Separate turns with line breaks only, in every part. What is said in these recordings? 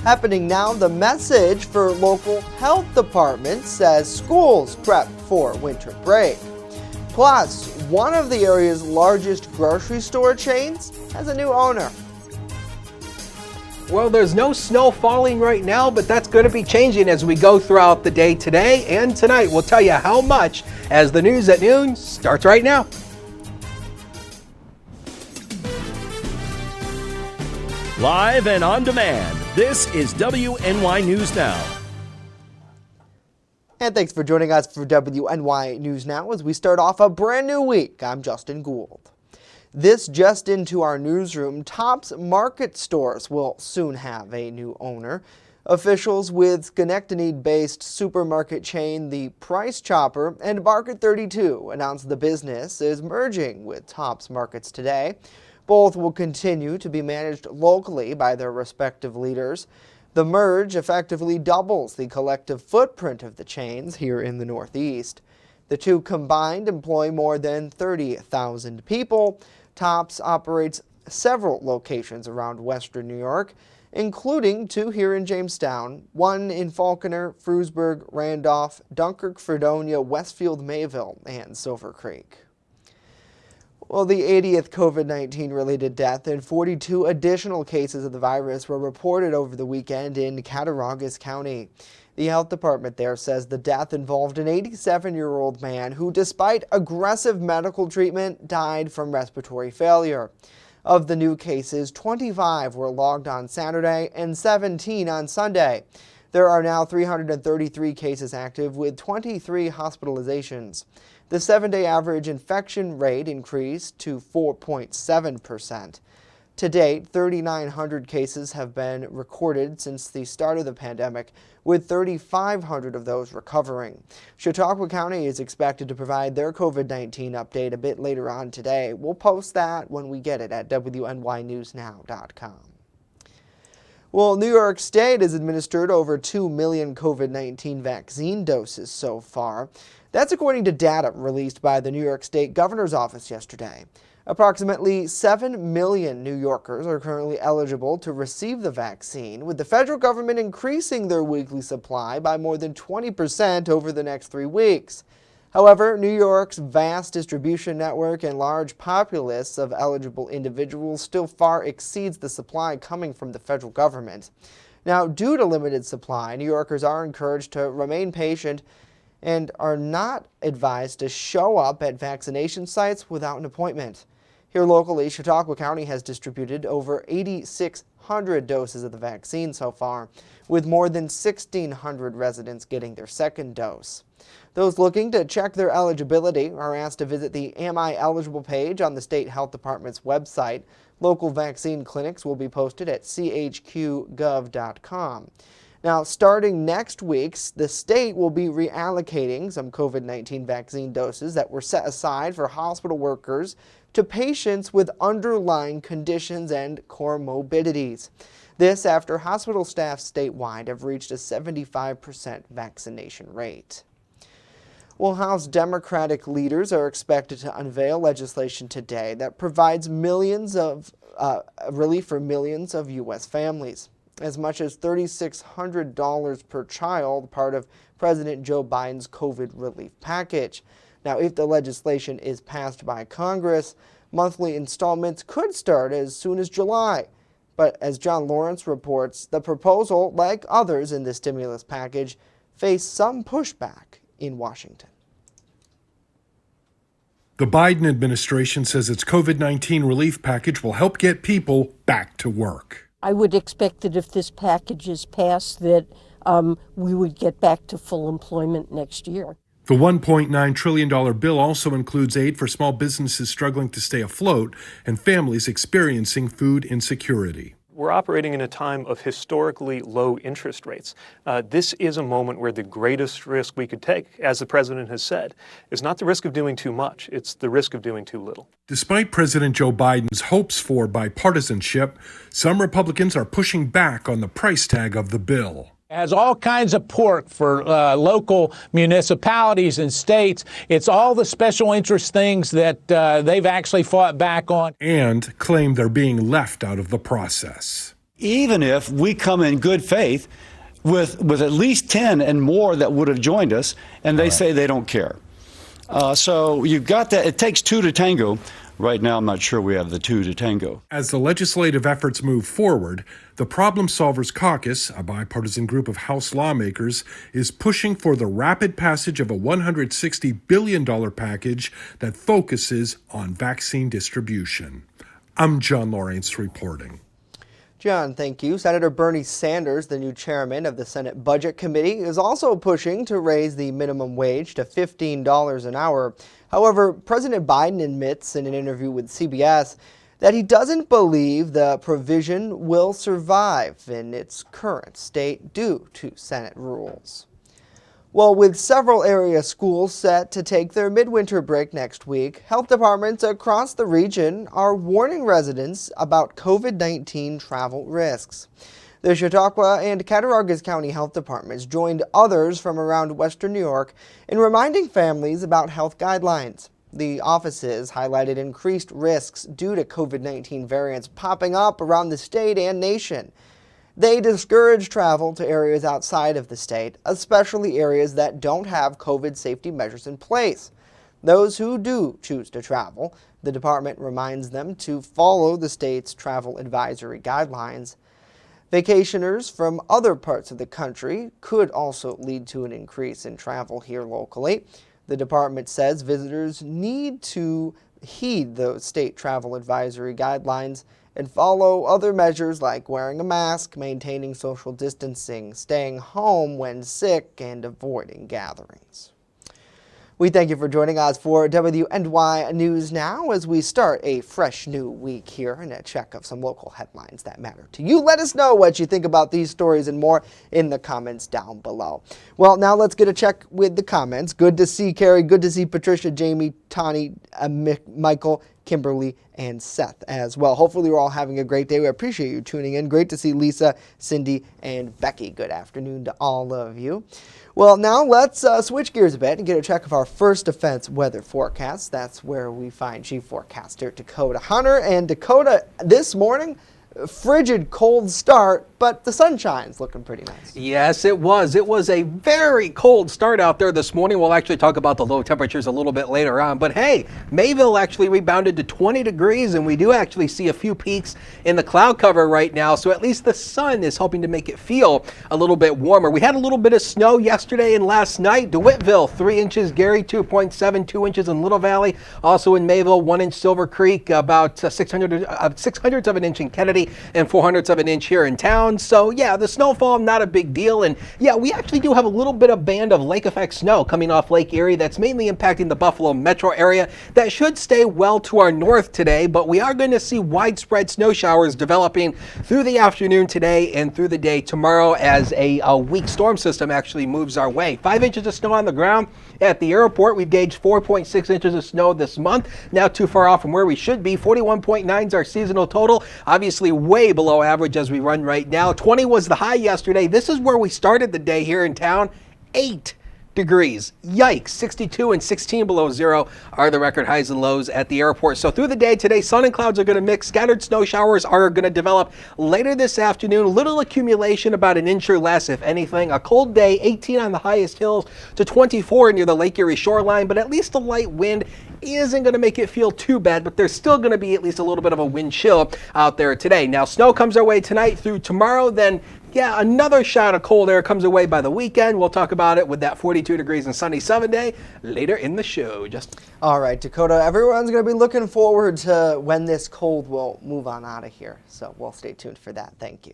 Happening now, the message for local health departments as schools prep for winter break. Plus, one of the area's largest grocery store chains has a new owner.
Well, there's no snow falling right now, but that's going to be changing as we go throughout the day today and tonight. We'll tell you how much as the news at noon starts right now.
Live and on demand, this is WNY News Now.
And thanks for joining us for WNY News Now as we start off a brand new week. I'm Justin Gould. This just into our newsroom, Tops Market Stores will soon have a new owner. Officials with Schenectady-based supermarket chain The Price Chopper and Market 32 announced the business is merging with Tops Markets today. Both will continue to be managed locally by their respective leaders. The merge effectively doubles the collective footprint of the chains here in the Northeast. The two combined employ more than 30,000 people. Tops operates several locations around Western New York, including two here in Jamestown, one in Falconer, Frewsburg, Randolph, Dunkirk, Fredonia, Westfield, Mayville, and Silver Creek. Well, the 80th COVID-19 related death and 42 additional cases of the virus were reported over the weekend in Cattaraugus County. The health department there says the death involved an 87-year-old man who, despite aggressive medical treatment, died from respiratory failure. Of the new cases, 25 were logged on Saturday and 17 on Sunday. There are now 333 cases active with 23 hospitalizations. The 7-day average infection rate increased to 4.7%. To date, 3,900 cases have been recorded since the start of the pandemic, with 3,500 of those recovering. Chautauqua County is expected to provide their COVID-19 update a bit later on today. We'll post that when we get it at WNYNewsNow.com. Well, New York State has administered over 2 million COVID-19 vaccine doses so far. That's according to data released by the New York State Governor's Office yesterday. Approximately 7 million New Yorkers are currently eligible to receive the vaccine, with the federal government increasing their weekly supply by more than 20% over the next 3 weeks. However, New York's vast distribution network and large populace of eligible individuals still far exceeds the supply coming from the federal government. Now, due to limited supply, New Yorkers are encouraged to remain patient and are not advised to show up at vaccination sites without an appointment. Here locally, Chautauqua County has distributed over 8,600 doses of the vaccine so far, with more than 1,600 residents getting their second dose. Those looking to check their eligibility are asked to visit the Am I Eligible page on the State Health Department's website. Local vaccine clinics will be posted at chqgov.com. Now, starting next week, the state will be reallocating some COVID-19 vaccine doses that were set aside for hospital workers to patients with underlying conditions and comorbidities. This after hospital staff statewide have reached a 75% vaccination rate. Well, House Democratic leaders are expected to unveil legislation today that provides relief for millions of U.S. families. As much as $3,600 per child, part of President Joe Biden's COVID relief package. Now, if the legislation is passed by Congress, monthly installments could start as soon as July. But as John Lawrence reports, the proposal, like others in the stimulus package, faced some pushback in Washington.
The Biden administration says its COVID-19 relief package will help get people back to work.
I would expect that if this package is passed, that we would get back to full employment next year.
The $1.9 trillion bill also includes aid for small businesses struggling to stay afloat and families experiencing food insecurity.
We're operating in a time of historically low interest rates. This is a moment where the greatest risk we could take, as the president has said, is not the risk of doing too much, it's the risk of doing too little.
Despite President Joe Biden's hopes for bipartisanship, some Republicans are pushing back on the price tag of the bill.
Has all kinds of pork for local municipalities and states. It's all the special interest things that they've actually fought back on.
And claim they're being left out of the process.
Even if we come in good faith with at least 10 and more that would have joined us, and they say they don't care. So you've got that. It takes two to tango. Right now, I'm not sure we have the two to tango.
As the legislative efforts move forward, the Problem Solvers Caucus, a bipartisan group of House lawmakers, is pushing for the rapid passage of a $160 billion package that focuses on vaccine distribution. I'm John Lawrence reporting.
John, thank you. Senator Bernie Sanders, the new chairman of the Senate Budget Committee, is also pushing to raise the minimum wage to $15 an hour. However, President Biden admits in an interview with CBS that he doesn't believe the provision will survive in its current state due to Senate rules. Well, with several area schools set to take their midwinter break next week, health departments across the region are warning residents about COVID-19 travel risks. The Chautauqua and Cattaraugus County Health Departments joined others from around Western New York in reminding families about health guidelines. The offices highlighted increased risks due to COVID-19 variants popping up around the state and nation. They discourage travel to areas outside of the state, especially areas that don't have COVID safety measures in place. Those who do choose to travel, the department reminds them to follow the state's travel advisory guidelines. Vacationers from other parts of the country could also lead to an increase in travel here locally. The department says visitors need to heed those state travel advisory guidelines and follow other measures like wearing a mask, maintaining social distancing, staying home when sick, and avoiding gatherings. We thank you for joining us for WNY News Now as we start a fresh new week here and a check of some local headlines that matter to you. Let us know what you think about these stories and more in the comments down below. Well, now let's get a check with the comments. Good to see Carrie, good to see Patricia, Jamie, Tani, Michael, Kimberly, and Seth as well. Hopefully you're all having a great day. We appreciate you tuning in. Great to see Lisa, Cindy, and Becky. Good afternoon to all of you. Well, now let's switch gears a bit and get a check of our First Defense weather forecast. That's where we find Chief Forecaster Dakota Hunter. And Dakota, this morning, frigid cold start, but the sunshine's looking pretty nice.
Yes, it was. It was a very cold start out there this morning. We'll actually talk about the low temperatures a little bit later on. But hey, Mayville actually rebounded to 20 degrees, and we do actually see a few peaks in the cloud cover right now. So at least the sun is helping to make it feel a little bit warmer. We had a little bit of snow yesterday and last night. DeWittville, 3 inches. Gary, 2.7, 2 inches in Little Valley. Also in Mayville, 1 inch Silver Creek, about 600ths of an inch in Kennedy, and 400ths of an inch here in town. So yeah, the snowfall, not a big deal. And yeah, we actually do have a little bit of band of lake effect snow coming off Lake Erie that's mainly impacting the Buffalo metro area. That should stay well to our north today, but we are going to see widespread snow showers developing through the afternoon today and through the day tomorrow as a weak storm system actually moves our way. 5 inches of snow on the ground at the airport. We've gauged 4.6 inches of snow this month. Not too far off from where we should be. 41.9 is our seasonal total. Obviously way below average as we run right now. 20 was the high yesterday. This is where we started the day here in town. 8 degrees. Yikes. 62 and 16 below zero are the record highs and lows at the airport. So through the day today, sun and clouds are going to mix. Scattered snow showers are going to develop later this afternoon. Little accumulation, about an inch or less, if anything. A cold day, 18 on the highest hills to 24 near the Lake Erie shoreline, but at least a light wind isn't going to make it feel too bad, but there's still going to be at least a little bit of a wind chill out there today. Now, snow comes our way tonight through tomorrow, then yeah, another shot of cold air comes away by the weekend. We'll talk about it with that 42 degrees and sunny 7-day later in the show.
All right, Dakota, everyone's going to be looking forward to when this cold will move on out of here. So we'll stay tuned for that. Thank you.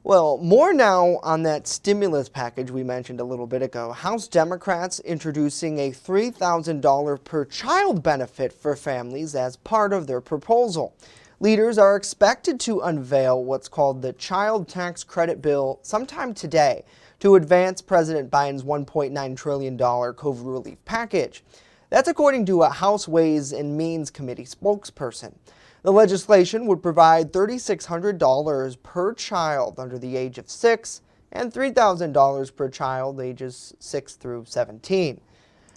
Well, more now on that stimulus package we mentioned a little bit ago. House Democrats introducing a $3,000 per child benefit for families as part of their proposal. Leaders are expected to unveil what's called the Child Tax Credit Bill sometime today to advance President Biden's $1.9 trillion COVID relief package. That's according to a House Ways and Means Committee spokesperson. The legislation would provide $3,600 per child under the age of 6 and $3,000 per child ages 6 through 17.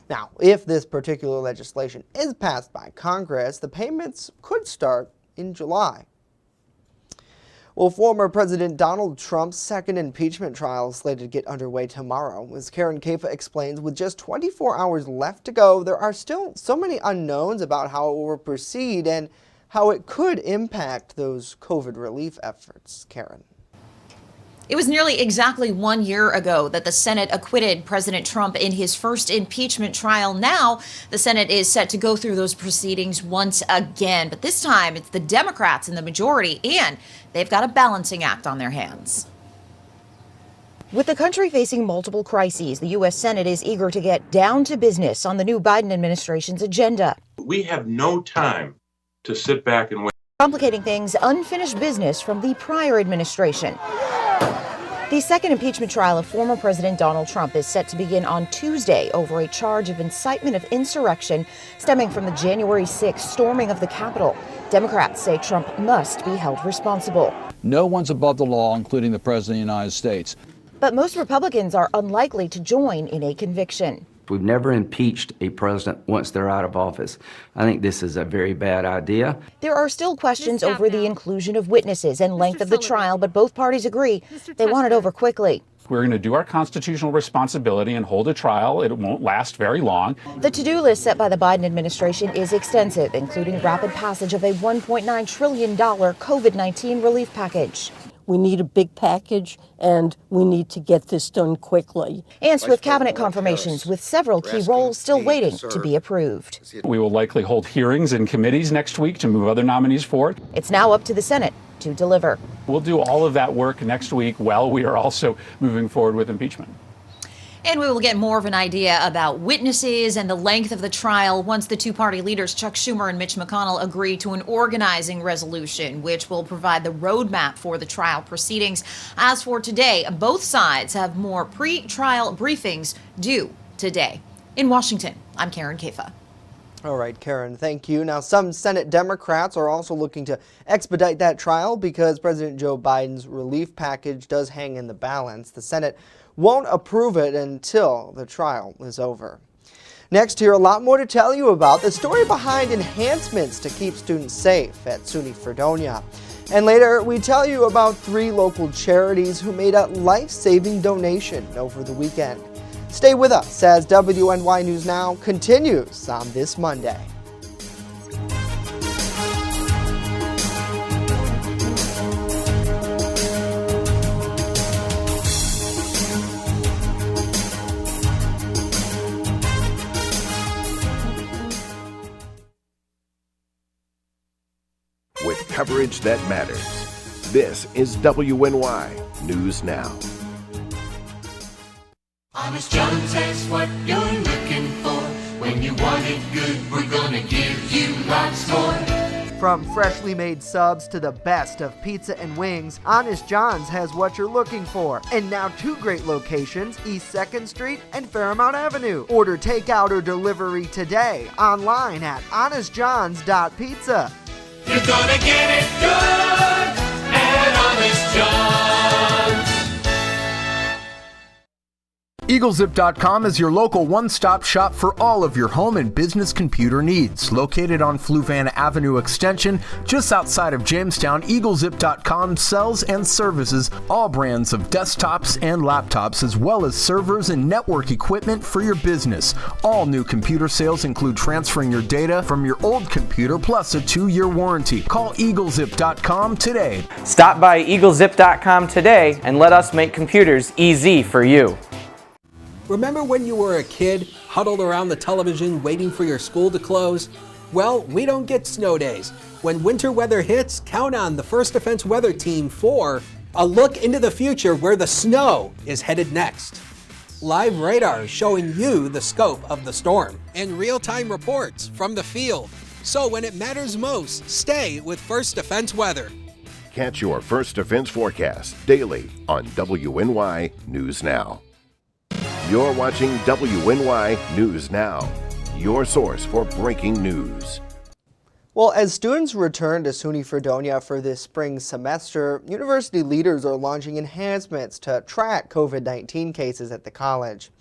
Now, if this particular legislation is passed by Congress, the payments could start in July. Well, former President Donald Trump's second impeachment trial is slated to get underway tomorrow. As Karen Kafa explains, with just 24 hours left to go, there are still so many unknowns about how it will proceed and how it could impact those COVID relief efforts. Karen.
It was nearly exactly 1 year ago that the Senate acquitted President Trump in his first impeachment trial. Now, the Senate is set to go through those proceedings once again. But this time, it's the Democrats in the majority, and they've got a balancing act on their hands.
With the country facing multiple crises, the U.S. Senate is eager to get down to business on the new Biden administration's agenda.
We have no time to sit back and wait.
Complicating things, unfinished business from the prior administration. The second impeachment trial of former President Donald Trump is set to begin on Tuesday over a charge of incitement of insurrection stemming from the January 6th storming of the Capitol. Democrats say Trump must be held responsible.
No one's above the law, including the President of the United States.
But most Republicans are unlikely to join in a conviction.
We've never impeached a president once they're out of office. I think this is a very bad idea.
There are still questions over the inclusion of witnesses and length of the trial, but both parties agree they want it over quickly.
We're going to do our constitutional responsibility and hold a trial. It won't last very long.
The to-do list set by the Biden administration is extensive, including rapid passage of a $1.9 trillion COVID-19 relief package.
We need a big package, and we need to get this done quickly.
And swift cabinet confirmations with several key roles still waiting to be approved.
We will likely hold hearings in committees next week to move other nominees forward.
It's now up to the Senate to deliver.
We'll do all of that work next week while we are also moving forward with impeachment.
And we will get more of an idea about witnesses and the length of the trial once the two-party leaders, Chuck Schumer and Mitch McConnell, agree to an organizing resolution, which will provide the roadmap for the trial proceedings. As for today, both sides have more pre-trial briefings due today. In Washington, I'm Karen Kafa.
All right, Karen, thank you. Now, some Senate Democrats are also looking to expedite that trial because President Joe Biden's relief package does hang in the balance. The Senate won't approve it until the trial is over. Next here, a lot more to tell you about the story behind enhancements to keep students safe at SUNY Fredonia. And later, we tell you about 3 local charities who made a life-saving donation over the weekend. Stay with us as WNY News Now continues on this Monday.
With coverage that matters, this is WNY News Now.
Honest Jones has what you're looking for. When you want it good, we're gonna give you lots more.
From freshly made subs to the best of pizza and wings, Honest John's has what you're looking for. And now 2 great locations, East 2nd Street and Fairmount Avenue. Order takeout or delivery today online at honestjohns.pizza.
You're gonna get it good at Honest John's.
EagleZip.com is your local one-stop shop for all of your home and business computer needs. Located on Fluvan Avenue Extension, just outside of Jamestown, EagleZip.com sells and services all brands of desktops and laptops, as well as servers and network equipment for your business. All new computer sales include transferring your data from your old computer plus a 2-year warranty. Call EagleZip.com today.
Stop by EagleZip.com today and let us make computers easy for you.
Remember when you were a kid, huddled around the television waiting for your school to close? Well, we don't get snow days. When winter weather hits, count on the First Defense Weather Team for a look into the future where the snow is headed next. Live radar showing you the scope of the storm. And real-time reports from the field. So when it matters most, stay with First Defense Weather.
Catch your First Defense forecast daily on WNY News Now. You're watching WNY News Now, your source for breaking news.
Well, as students return to SUNY Fredonia for this spring semester, university leaders are launching enhancements to track COVID-19 cases at the college.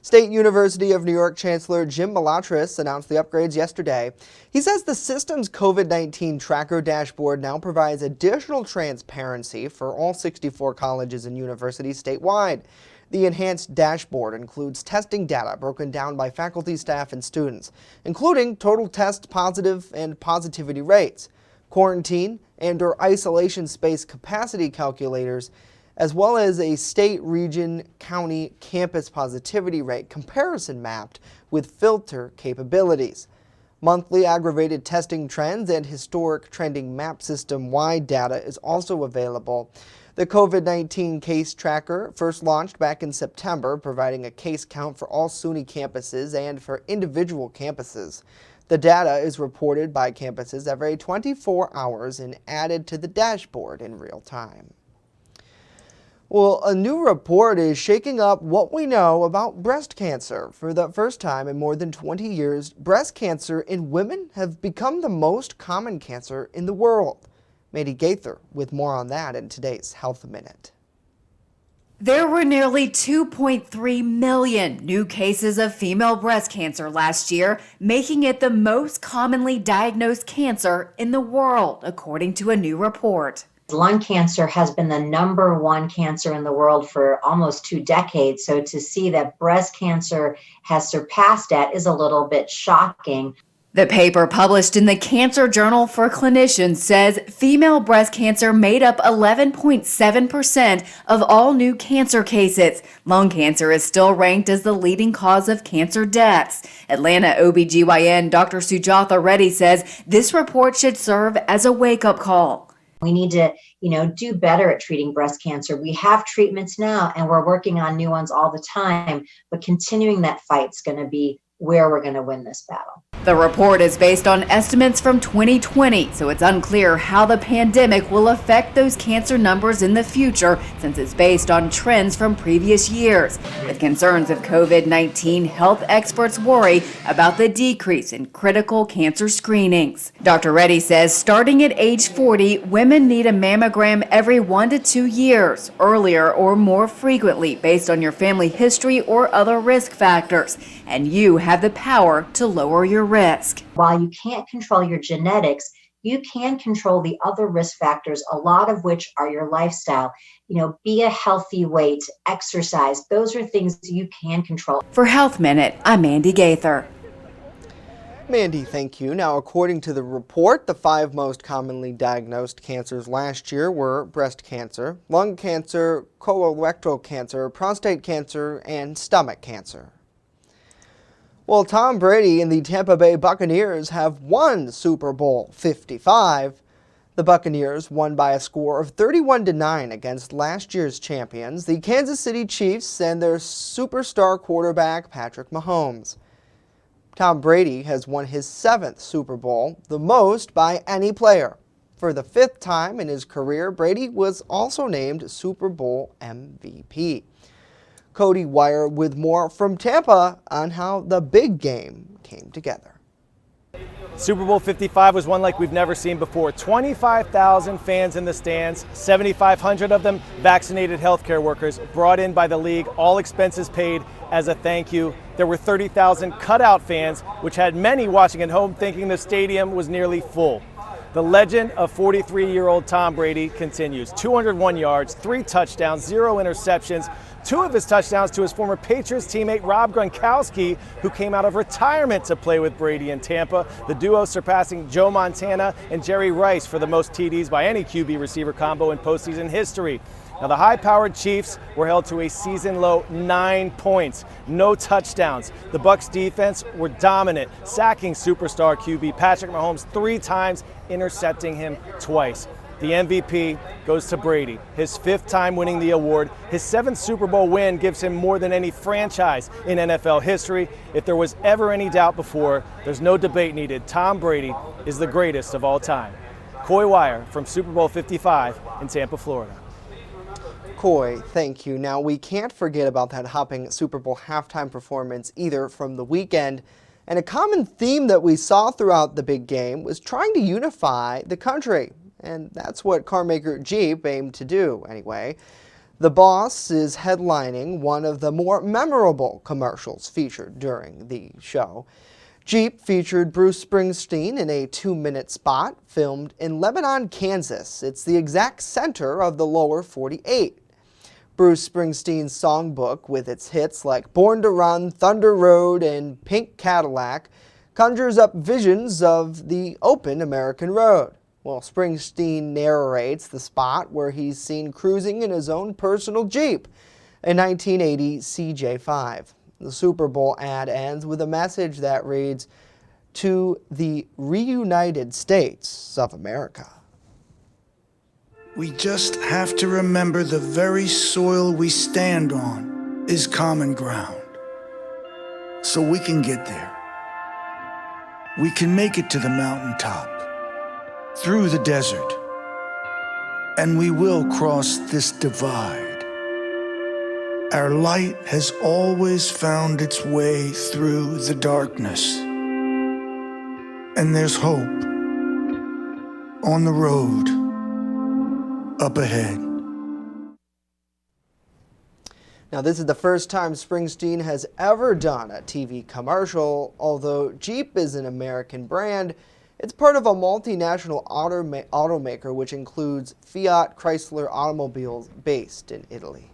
State University of New York Chancellor Jim Malatris announced the upgrades yesterday. He says the system's COVID-19 tracker dashboard now provides additional transparency for all 64 colleges and universities statewide. The enhanced dashboard includes testing data broken down by faculty, staff, and students, including total test positive and positivity rates, quarantine and/or isolation space capacity calculators, as well as a state, region, county, campus positivity rate comparison mapped with filter capabilities. Monthly aggravated testing trends and historic trending map system-wide data is also available. The COVID-19 case tracker first launched back in September, providing a case count for all SUNY campuses and for individual campuses. The data is reported by campuses every 24 hours and added to the dashboard in real time. Well, a new report is shaking up what we know about breast cancer. For the first time in more than 20 years, breast cancer in women have become the most common cancer in the world. Mandy Gaither with more on that in today's Health Minute.
There were nearly 2.3 million new cases of female breast cancer last year, making it the most commonly diagnosed cancer in the world, according to a new report.
Lung cancer has been the #1 cancer in the world for almost 2 decades, so to see that breast cancer has surpassed that is a little bit shocking.
The paper published in the Cancer Journal for Clinicians says female breast cancer made up 11.7% of all new cancer cases. Lung cancer is still ranked as the leading cause of cancer deaths. Atlanta OBGYN Dr. Sujatha Reddy says this report should serve as a wake-up call.
We need to, do better at treating breast cancer. We have treatments now and we're working on new ones all the time, but continuing that fight's going to be where we're going to win this battle.
The report is based on estimates from 2020, so it's unclear how the pandemic will affect those cancer numbers in the future, since it's based on trends from previous years. With concerns of COVID-19, health experts worry about the decrease in critical cancer screenings. Dr. Reddy says starting at age 40, women need a mammogram every 1 to 2 years, earlier or more frequently based on your family history or other risk factors, and you have the power to lower your risk.
While you can't control your genetics, you can control the other risk factors, a lot of which are your lifestyle. Be a healthy weight, exercise. Those are things you can control.
For Health Minute, I'm Mandy Gaither.
Mandy, thank you. Now, according to the report, the 5 most commonly diagnosed cancers last year were breast cancer, lung cancer, colorectal cancer, prostate cancer, and stomach cancer. Well, Tom Brady and the Tampa Bay Buccaneers have won Super Bowl 55. The Buccaneers won by a score of 31-9 against last year's champions, the Kansas City Chiefs, and their superstar quarterback, Patrick Mahomes. Tom Brady has won his 7th Super Bowl, the most by any player. For the 5th time in his career, Brady was also named Super Bowl MVP. Cody Wire with more from Tampa on how the big game came together.
Super Bowl 55 was one like we've never seen before. 25,000 fans in the stands, 7,500 of them vaccinated healthcare workers brought in by the league, all expenses paid as a thank you. There were 30,000 cutout fans, which had many watching at home thinking the stadium was nearly full. The legend of 43-year-old Tom Brady continues. 201 yards, 3 touchdowns, 0 interceptions. 2 of his touchdowns to his former Patriots teammate Rob Gronkowski, who came out of retirement to play with Brady in Tampa. The duo surpassing Joe Montana and Jerry Rice for the most TDs by any QB receiver combo in postseason history. Now, the high-powered Chiefs were held to a season-low 9 points, no touchdowns. The Bucs defense were dominant, sacking superstar QB Patrick Mahomes 3 times, intercepting him twice. The MVP goes to Brady, his 5th time winning the award. His 7th Super Bowl win gives him more than any franchise in NFL history. If there was ever any doubt before, there's no debate needed. Tom Brady is the greatest of all time. Coy Wire from Super Bowl 55 in Tampa, Florida.
Coy, thank you. Now, we can't forget about that hopping Super Bowl halftime performance either from the weekend. And a common theme that we saw throughout the big game was trying to unify the country. And that's what carmaker Jeep aimed to do anyway. The Boss is headlining one of the more memorable commercials featured during the show. Jeep featured Bruce Springsteen in a 2-minute spot filmed in Lebanon, Kansas. It's the exact center of the lower 48. Bruce Springsteen's songbook, with its hits like Born to Run, Thunder Road, and Pink Cadillac, conjures up visions of the open American road. Well, Springsteen narrates the spot where he's seen cruising in his own personal Jeep, a 1980 CJ5. The Super Bowl ad ends with a message that reads, "To the reunited states of America."
We just have to remember the very soil we stand on is common ground. So we can get there. We can make it to the mountaintop, through the desert, and we will cross this divide. Our light has always found its way through the darkness. And there's hope on the road up ahead.
Now, this is the first time Springsteen has ever done a TV commercial. Although Jeep is an American brand, it's part of a multinational automaker which includes Fiat Chrysler automobiles based in Italy.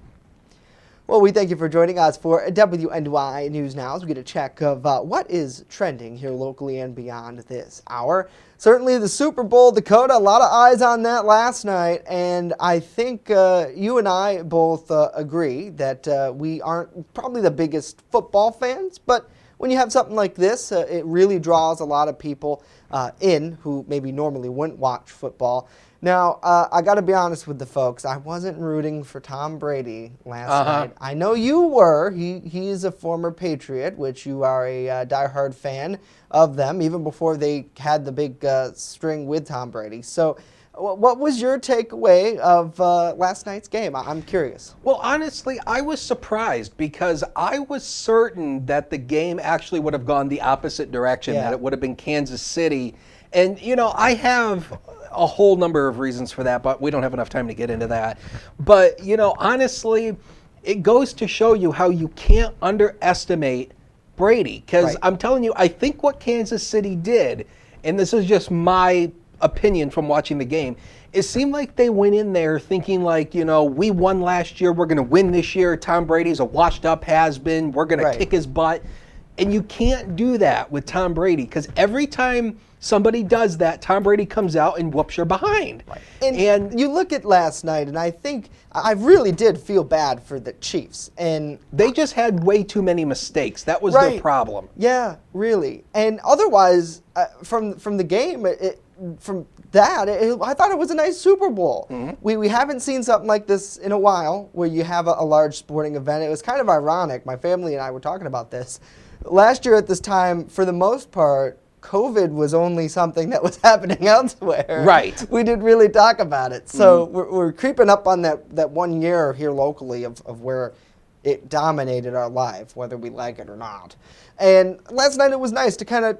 Well, we thank you for joining us for WNY News Now as we get a check of what is trending here locally and beyond this hour. Certainly the Super Bowl, Dakota, a lot of eyes on that last night, and I think you and I both agree that we aren't probably the biggest football fans, but when you have something like this, it really draws a lot of people in who maybe normally wouldn't watch football. Now, I got to be honest with the folks. I wasn't rooting for Tom Brady last night. I know you were. He's a former Patriot, which you are a diehard fan of them, even before they had the big string with Tom Brady. So what was your takeaway of last night's game? I'm curious.
Well, honestly, I was surprised because I was certain that the game actually would have gone the opposite direction, that it would have been Kansas City. And, you know, I have a whole number of reasons for that, but we don't have enough time to get into that. But, you know, honestly, it goes to show you how you can't underestimate Brady. Because I'm telling you, I think what Kansas City did, and this is just my opinion from watching the game, it seemed like they went in there thinking like, you know, we won last year, we're going to win this year. Tom Brady's a washed up has-been. We're going to kick his butt. And you can't do that with Tom Brady because every time somebody does that, Tom Brady comes out and whoops your behind.
And you look at last night, and I think I really did feel bad for the Chiefs. And
they just had way too many mistakes. That was their problem.
Yeah, really. And otherwise, from the game, I thought it was a nice Super Bowl. We haven't seen something like this in a while, where you have a large sporting event. It was kind of ironic. My family and I were talking about this. Last year at this time, for the most part, COVID was only something that was happening elsewhere.
Right.
We didn't really talk about it. So we're creeping up on that 1 year here locally of where it dominated our life, whether we like it or not. And last night it was nice to kind of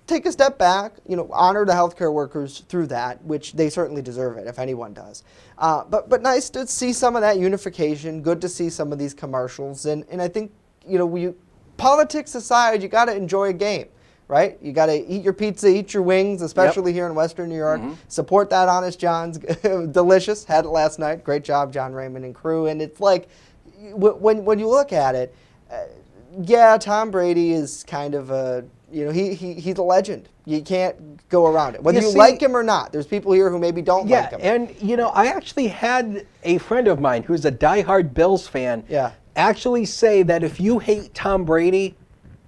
take a step back, you know, honor the healthcare workers through that, which they certainly deserve it, if anyone does. But nice to see some of that unification, good to see some of these commercials. And I think, you know, politics aside, you got to enjoy a game, right? You got to eat your pizza, eat your wings, especially here in Western New York. Support that Honest John's. Delicious. Had it last night. Great job, John Raymond and crew. And it's like, when you look at it, yeah, Tom Brady is kind of a, you know, he's a legend. You can't go around it. Whether you like him or not, there's people here who maybe don't like him.
And, you know, I actually had a friend of mine who's a diehard Bills fan actually say that if you hate Tom Brady,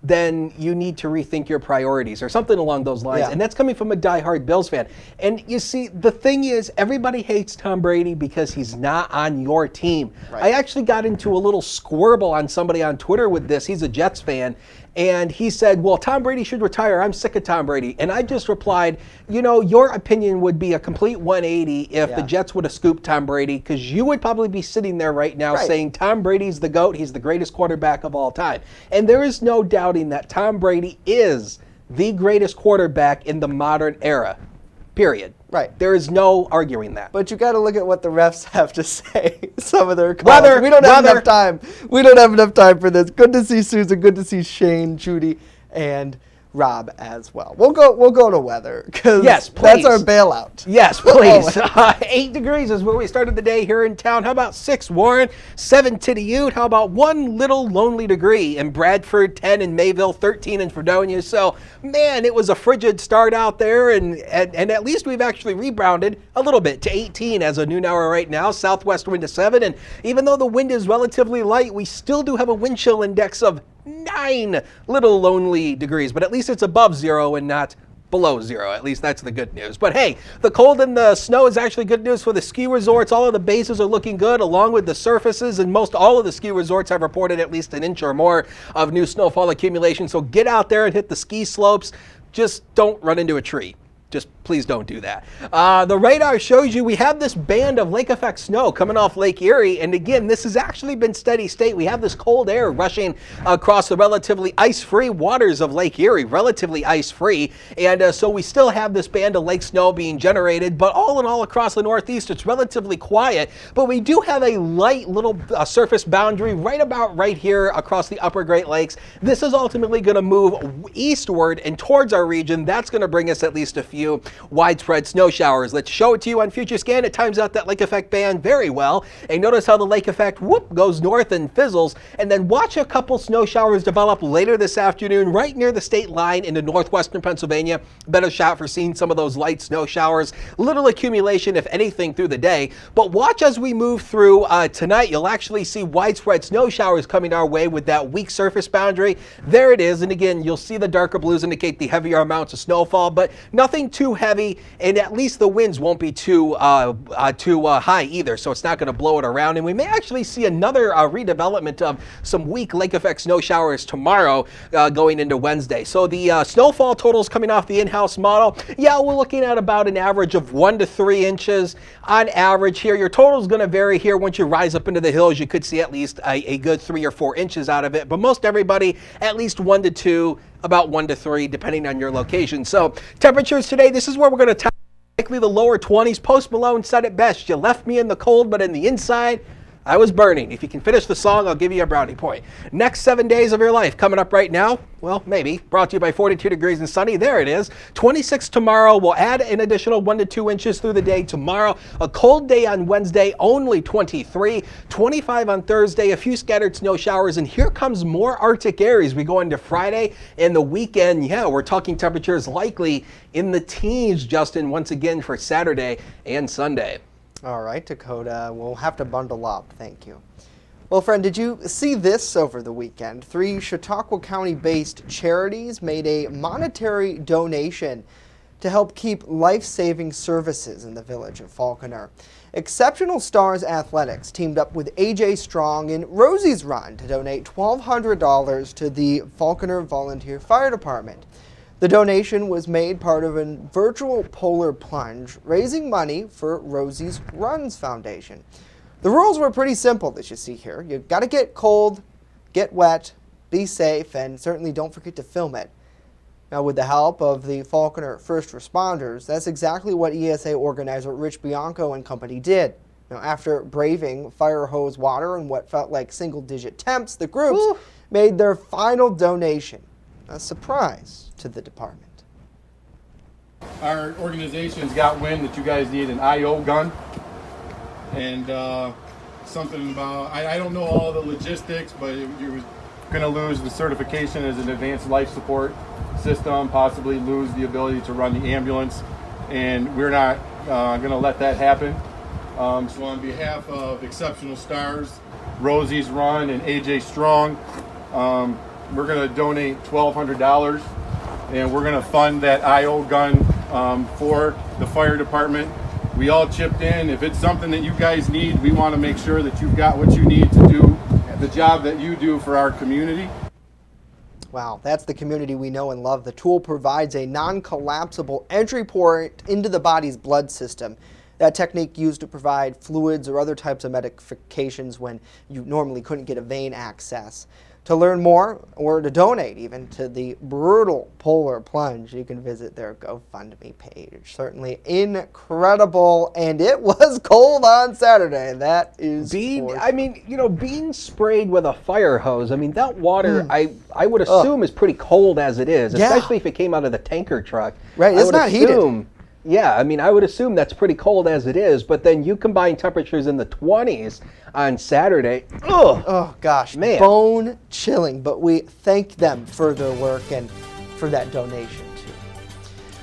then you need to rethink your priorities or something along those lines. And that's coming from a diehard Bills fan. And you see, the thing is, everybody hates Tom Brady because he's not on your team. I actually got into a little squirble on somebody on Twitter with this. He's a Jets fan. And he said, well, Tom Brady should retire. I'm sick of Tom Brady. And I just replied, you know, your opinion would be a complete 180 if the Jets would have scooped Tom Brady, because you would probably be sitting there right now saying Tom Brady's the GOAT. He's the greatest quarterback of all time. And there is no doubting that Tom Brady is the greatest quarterback in the modern era. period.
Right.
There is no arguing that.
But you got to look at what the refs have to say. Some of their calls.
Weather,
we don't have
weather.
enough time. We don't have enough time for this. Good to see Susan. Good to see Shane, Judy, and Rob as well. We'll go to weather because
yes,
that's our bailout.
Yes, please. 8 degrees is where we started the day here in town. How about 6, Warren? 7 to the Ute. How about 1 little lonely degree in Bradford, 10 in Mayville, 13 in Fredonia. So, man, it was a frigid start out there, and at least we've actually rebounded a little bit to 18 as a noon hour right now. Southwest wind to 7, and even though the wind is relatively light, we still do have a wind chill index of 9 little lonely degrees, but at least it's above 0 and not below 0. At least that's the good news. But hey, the cold and the snow is actually good news for the ski resorts. All of the bases are looking good, along with the surfaces, and most all of the ski resorts have reported at least an inch or more of new snowfall accumulation. So get out there and hit the ski slopes. Just don't run into a tree. Just please don't do that. The radar shows you we have this band of lake effect snow coming off Lake Erie. And again, this has actually been steady state. We have this cold air rushing across the relatively ice-free waters of Lake Erie, relatively ice-free. And so we still have this band of lake snow being generated. But all in all, across the Northeast, it's relatively quiet. But we do have a light little surface boundary right about right here across the upper Great Lakes. This is ultimately going to move eastward and towards our region. That's going to bring us at least a few widespread snow showers. Let's show it to you on Future Scan. It times out that lake effect band very well. And notice how the lake effect goes north and fizzles. And then watch a couple snow showers develop later this afternoon right near the state line into northwestern Pennsylvania. Better shot for seeing some of those light snow showers. Little accumulation, if anything, through the day. But watch as we move through tonight. You'll actually see widespread snow showers coming our way with that weak surface boundary. There it is. And again, you'll see the darker blues indicate the heavier amounts of snowfall, but nothing too heavy, and at least the winds won't be too high either, so it's not going to blow it around. And we may actually see another redevelopment of some weak lake effect snow showers tomorrow going into Wednesday. So the snowfall totals coming off the in-house model, yeah, we're looking at about an average of 1 to 3 inches on average here. Your total is going to vary here. Once you rise up into the hills, you could see at least a good 3 or 4 inches out of it, but most everybody at least 1 to 2, about 1 to 3, depending on your location. So temperatures today, this is where we're going to likely the lower 20s. Post Malone said it best. You left me in the cold, but in the inside, I was burning. If you can finish the song, I'll give you a brownie point. Next 7 days of your life coming up right now. Well, maybe. Brought to you by 42 degrees and sunny. There it is. 26 tomorrow. We'll add an additional 1 to 2 inches through the day tomorrow. A cold day on Wednesday, only 23. 25 on Thursday. A few scattered snow showers. And here comes more Arctic air as we go into Friday and the weekend. Yeah, we're talking temperatures likely in the teens, Justin, once again for Saturday and Sunday.
All right, Dakota, we'll have to bundle up. Thank you. Well, friend, did you see this over the weekend? 3 Chautauqua County-based charities made a monetary donation to help keep life-saving services in the village of Falconer. Exceptional Stars Athletics teamed up with AJ Strong and Rosie's Run to donate $1,200 to the Falconer Volunteer Fire Department. The donation was made part of a virtual polar plunge, raising money for Rosie's Runs Foundation. The rules were pretty simple, as you see here. You've got to get cold, get wet, be safe, and certainly don't forget to film it. Now, with the help of the Falconer first responders, that's exactly what ESA organizer Rich Bianco and company did. Now, after braving fire hose water and what felt like single-digit temps, the groups made their final donation. A surprise to the department.
Our organization's got wind that you guys need an IO gun, and something about, I don't know all the logistics, but you're going to lose the certification as an advanced life support system, possibly lose the ability to run the ambulance, and we're not going to let that happen. So on behalf of Exceptional Stars, Rosie's Run, and AJ Strong, we're going to donate $1,200, and we're going to fund that IO gun for the fire department. We all chipped in. If it's something that you guys need, we want to make sure that you've got what you need to do the job that you do for our community.
Wow, that's the community we know and love. The tool provides a non-collapsible entry port into the body's blood system. That technique used to provide fluids or other types of medications when you normally couldn't get a vein access. To learn more or to donate even to the brutal polar plunge, you can visit their GoFundMe page. Certainly incredible, and it was cold on Saturday. That is
being sprayed with a fire hose. I mean, that water, I would assume is pretty cold as it is, especially if it came out of the tanker truck.
Right, it's not heated.
Yeah, I mean, I would assume that's pretty cold as it is, but then you combine temperatures in the 20s on Saturday.
Oh, gosh,
man.
Bone chilling, but we thank them for their work and for that donation, too.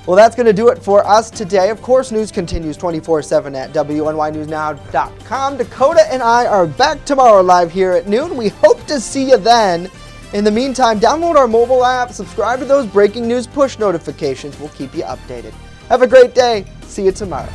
Well, that's going to do it for us today. Of course, news continues 24/7 at WNYNewsNow.com. Dakota and I are back tomorrow live here at noon. We hope to see you then. In the meantime, download our mobile app, subscribe to those breaking news push notifications. We'll keep you updated. Have a great day. See you tomorrow.